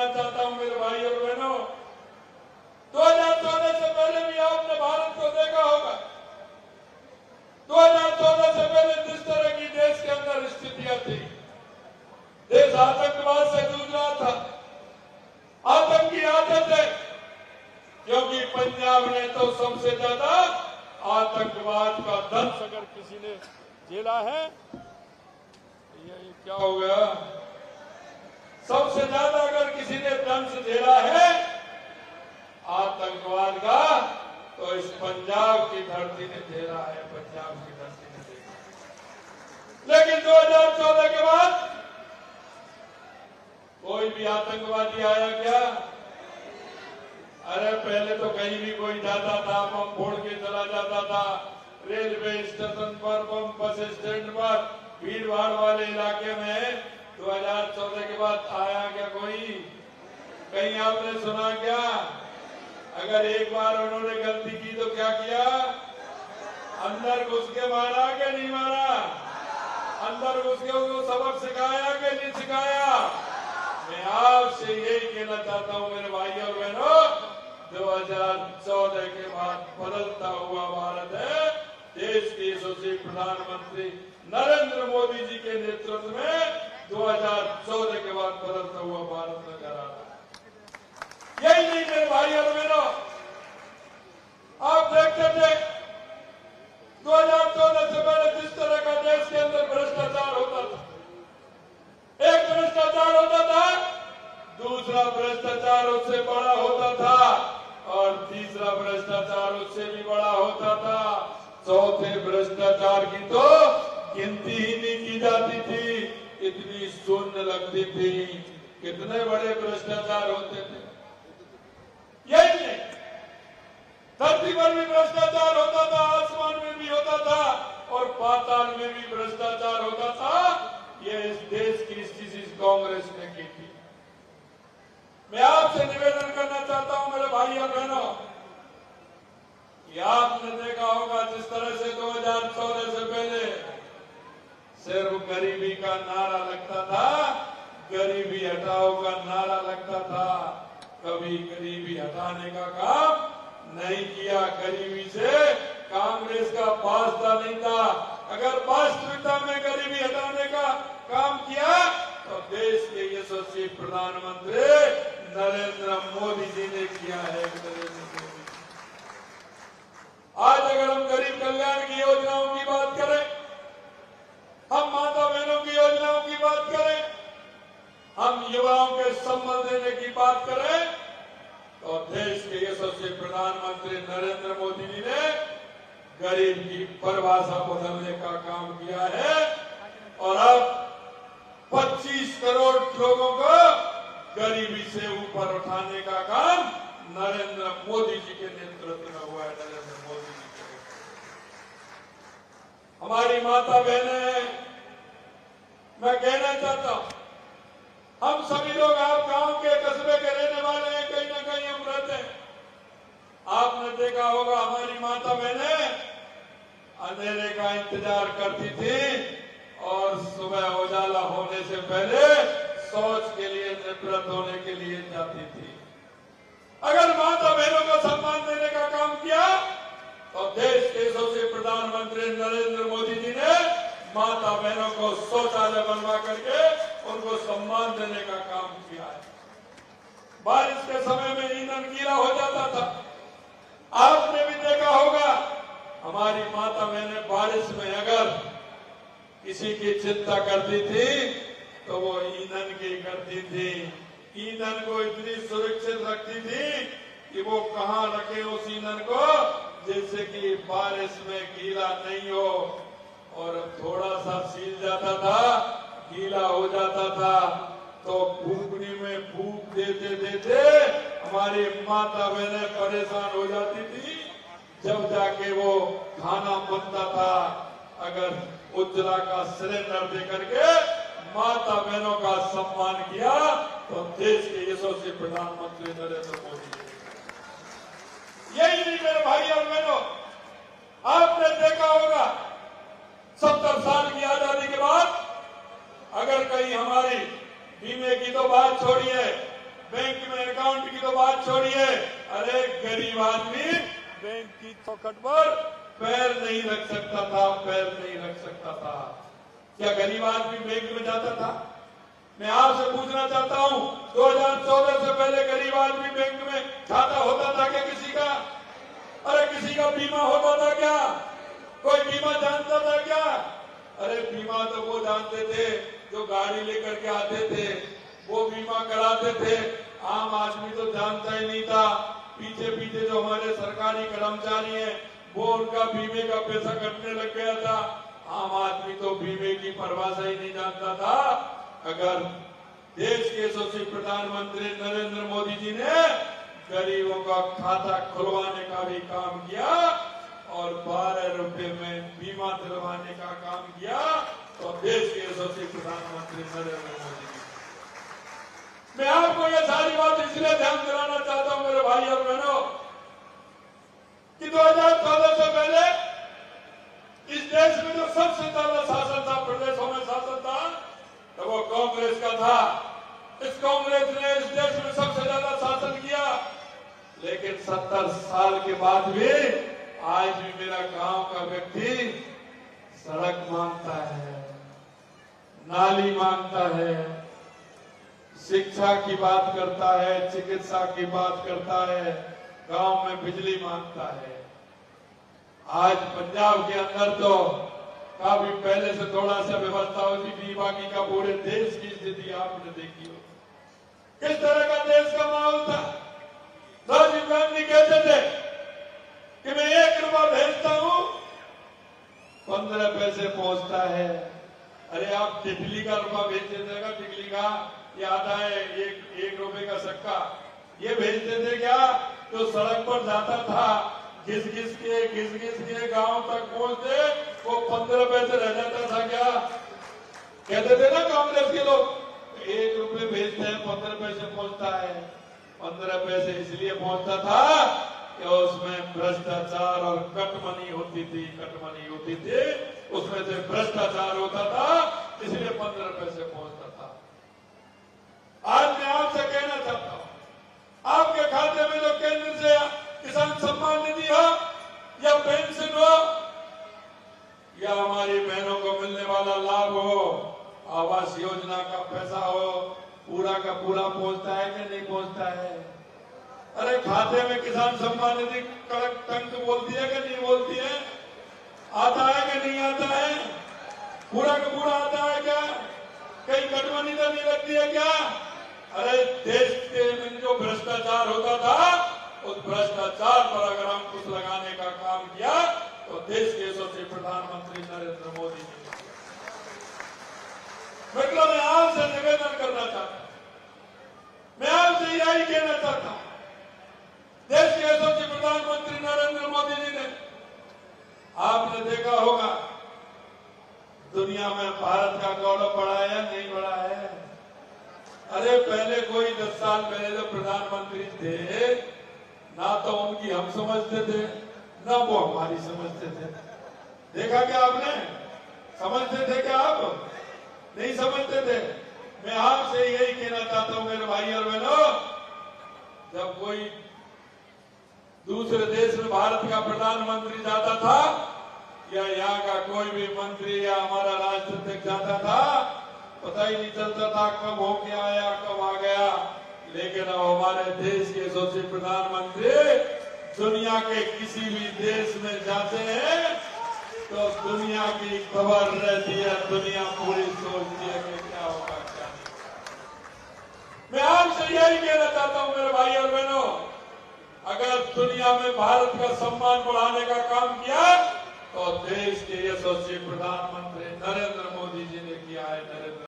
चाहता हूं मेरे भाई और बहनों, 2014 से पहले भी आपने भारत को देखा होगा। 2014 से पहले जिस तरह की देश के अंदर स्थितियां थी, देश आतंकवाद से जूझ रहा था, आतंकी आते थे, क्योंकि पंजाब ने तो सबसे ज्यादा आतंकवाद का दंश अगर किसी ने झेला है, ये क्या हो गया, सबसे ज्यादा अगर किसी ने दंश झेला है आतंकवाद का, तो इस पंजाब की धरती ने झेला है, पंजाब की धरती ने झेला। लेकिन 2014 के बाद कोई भी आतंकवादी आया क्या? अरे पहले तो कहीं भी कोई जाता था बम फोड़ के चला जाता था, रेलवे स्टेशन पर, बस स्टैंड पर, भीड़ भाड़ वाले इलाके में। 2014 के बाद आया क्या कोई? कहीं आपने सुना क्या? अगर एक बार उन्होंने गलती की तो क्या किया? अंदर घुस के मारा कि नहीं मारा? अंदर घुस के उनको सबक सिखाया कि नहीं सिखाया? मैं आपसे यही कहना चाहता हूं मेरे भाई और बहनों, 2014 के बाद बदलता हुआ भारत है। देश के यशस्वी प्रधानमंत्री नरेंद्र मोदी जी के नेतृत्व में 2014 के बाद बदलता हुआ भारत नजर आ रहा है। यही नहीं मेरे भाई और बहनों, आप देखते थे 2014 से पहले जिस तरह का देश के अंदर भ्रष्टाचार होता था, एक भ्रष्टाचार होता था, दूसरा भ्रष्टाचार उससे बड़ा होता था, और तीसरा भ्रष्टाचार उससे भी बड़ा होता था, चौथे भ्रष्टाचार की तो गिनती ही नहीं की जाती थी, इतनी शून्य लगती थी। कितने बड़े भ्रष्टाचार होते थे। यही नहीं, धरती पर भी भ्रष्टाचार होता था, आसमान में भी होता था, और पाताल में भी भ्रष्टाचार होता था। ये इस देश की स्थिति कांग्रेस ने की थी। मैं आपसे निवेदन करना चाहता हूं मेरे भाई और बहनों, कि आपने देखा होगा जिस तरह से 2014 से पहले सिर्फ गरीबी का नारा लगता था, गरीबी हटाओ का नारा लगता था, कभी गरीबी हटाने का काम नहीं किया। गरीबी से कांग्रेस का वास्ता नहीं था। अगर वास्तविकता में गरीबी हटाने का काम किया तो देश के यशस्वी प्रधानमंत्री नरेंद्र मोदी जी ने किया है। आज अगर हम गरीब कल्याण की योजनाओं की बात करें, हम माता बहनों की योजनाओं की बात करें, हम युवाओं के संबल देने की बात करें, तो देश के यशस्वी प्रधानमंत्री नरेंद्र मोदी जी ने गरीब की परिभाषा बदलने का काम किया है। और अब 25 करोड़ लोगों को गरीबी से ऊपर उठाने का काम नरेंद्र मोदी जी के नेतृत्व में हुआ है। नरेंद्र मोदी जी के हमारी माता बहनें, मैं कहना चाहता हूं, हम सभी लोग, आप गांव के कस्बे के रहने वाले हैं, कहीं ना कहीं हम रहते हैं। आपने देखा होगा हमारी माता बहनें अंधेरे का इंतजार करती थी, और सुबह उजाला होने से पहले शौच के लिए, निवृत्त होने के लिए जाती थी। अगर माता बहनों को सम्मान देने का काम किया तो देश के यशस्वी प्रधानमंत्री नरेंद्र मोदी जी ने माता बहनों को शौचालय बनवा करके उनको सम्मान देने का काम किया है। बारिश के समय में ईंधन गीला हो जाता था, आपने भी देखा होगा। हमारी माता बहनें बारिश में अगर किसी की चिंता करती थी तो वो ईंधन की करती थी। ईंधन को इतनी सुरक्षित रखती थी कि वो कहाँ रखे उस ईंधन को, जैसे कि बारिश में गीला नहीं हो, और थोड़ा सा सील जाता था, गीला हो जाता था, तो फूकनी में फूक देते देते हमारी माता बहनें परेशान हो जाती थी। जब जाके वो खाना बनता था, अगर उज्ज्वला का सिलेंडर दे करके माता बहनों का सम्मान किया तो देश के यशस्वी प्रधानमंत्री नरेंद्र मोदी। यही नहीं मेरे भाई और बहनों, आपने देखा होगा 70 साल की आजादी के बाद अगर कहीं हमारी बीमे की तो बात छोड़िए, बैंक की चौखट पर पैर नहीं रख सकता था, पैर नहीं रख सकता था। क्या गरीब आदमी बैंक में जाता था? मैं आपसे पूछना चाहता हूं, 2014 से पहले गरीब आदमी बैंक में खाता होता था क्या किसी का? अरे किसी का बीमा होता था क्या? कोई बीमा जानता था क्या? अरे बीमा तो वो जानते थे जो गाड़ी लेकर के आते थे, वो बीमा कराते थे। आम आदमी तो जानता ही नहीं था। पीछे पीछे जो हमारे सरकारी कर्मचारी हैं, वो उनका बीमे का पैसा कटने लग गया था। आम आदमी तो बीमे की परिभाषा ही नहीं जानता था। अगर देश के यशस्वी प्रधानमंत्री नरेंद्र मोदी जी ने गरीबों का खाता खुलवाने का भी काम किया और 12 रुपए में बीमा दिलवाने का काम किया, तो देश के यशस्वी प्रधानमंत्री नरेंद्र मोदी जी। मैं आपको ये सारी बात इसलिए ध्यान दिलाना चाहता हूं मेरे भाई और बहनों कि 2014 से पहले इस देश में जो सबसे ज्यादा शासन था, प्रदेशों में शासन था, तो वो कांग्रेस का था। इस कांग्रेस ने इस देश में सबसे ज्यादा शासन किया। लेकिन 70 साल के बाद भी आज भी मेरा गांव का व्यक्ति सड़क मांगता है, नाली मांगता है, शिक्षा की बात करता है, चिकित्सा की बात करता है, गांव में बिजली मांगता है। आज पंजाब के अंदर तो काफी पहले से थोड़ा सा व्यवस्था होती थी, बाकी का पूरे देश की स्थिति आपने देखी हो। किस तरह का देश का माहौल था। राजीव गांधी कहते थे कि मैं 1 रुपया भेजता हूं, 15 पैसे पहुंचता है। अरे आप टिकली का रुपया भेज देते का, टिकली का ये आता है 1 रुपए का सिक्का, ये भेजते थे क्या? तो सड़क पर जाता था, घिस घिस के गांव तक पहुंचते, वो 15 पैसे रह जाता था क्या? कहते थे ना कांग्रेस के लोग, 1 रुपए भेजते हैं 15 पैसे पहुंचता है। 15 पैसे इसलिए पहुंचता था कि उसमें भ्रष्टाचार और कटमनी होती थी, उसमें से भ्रष्टाचार होता था, इसलिए 15 पैसे पहुंचता था। आज मैं आपसे कहना चाहता हूं, आपके खाते में जो केंद्र से किसान सम्मान निधि हो या पेंशन हो या हमारी बहनों को मिलने वाला लाभ हो, आवास योजना का पैसा हो, पूरा का पूरा पहुंचता है कि नहीं पहुंचता है? अरे खाते में किसान सम्मान निधि कड़क टंक बोलती है कि नहीं बोलती है? आता है कि नहीं आता है? पूरा का पूरा आता है क्या? कहीं कटमनी तो नहीं लगती है क्या? अरे देश के में जो भ्रष्टाचार होता था, उस भ्रष्टाचार पर अगर हम कुछ लगाने का काम किया तो देश के यशस्वी प्रधानमंत्री नरेंद्र मोदी जी। मतलब मैं आपसे निवेदन करना चाहता हूं, मैं आपसे यही कहना चाहता हूं, देश के यशस्वी प्रधानमंत्री नरेंद्र मोदी जी ने, आपने देखा होगा दुनिया में भारत का गौरव बढ़ा है या नहीं बढ़ा है? अरे पहले कोई 10 साल पहले जो प्रधानमंत्री थे, ना तो उनकी हम समझते थे, ना वो हमारी समझते थे। देखा क्या आपने? समझते थे क्या आप? नहीं समझते थे। मैं आपसे यही कहना चाहता हूं मेरे भाई और बहनों, जब कोई दूसरे देश में भारत का प्रधानमंत्री जाता था या यहाँ का कोई भी मंत्री या हमारा राष्ट्राध्यक्ष जाता था, पता ही नहीं चलता था कब होके आया, कब आ गया। लेकिन अब हमारे देश के यशस्वी प्रधानमंत्री दुनिया के किसी भी देश में जाते हैं तो दुनिया की खबर रहती है, दुनिया पूरी सोचती है कि क्या होगा क्या नहीं। मैं आपसे यही कहना चाहता हूं मेरे भाई और बहनों, अगर दुनिया में भारत का सम्मान बढ़ाने का काम किया तो देश के यशस्वी प्रधानमंत्री नरेंद्र मोदी जी ने किया है। नरेंद्र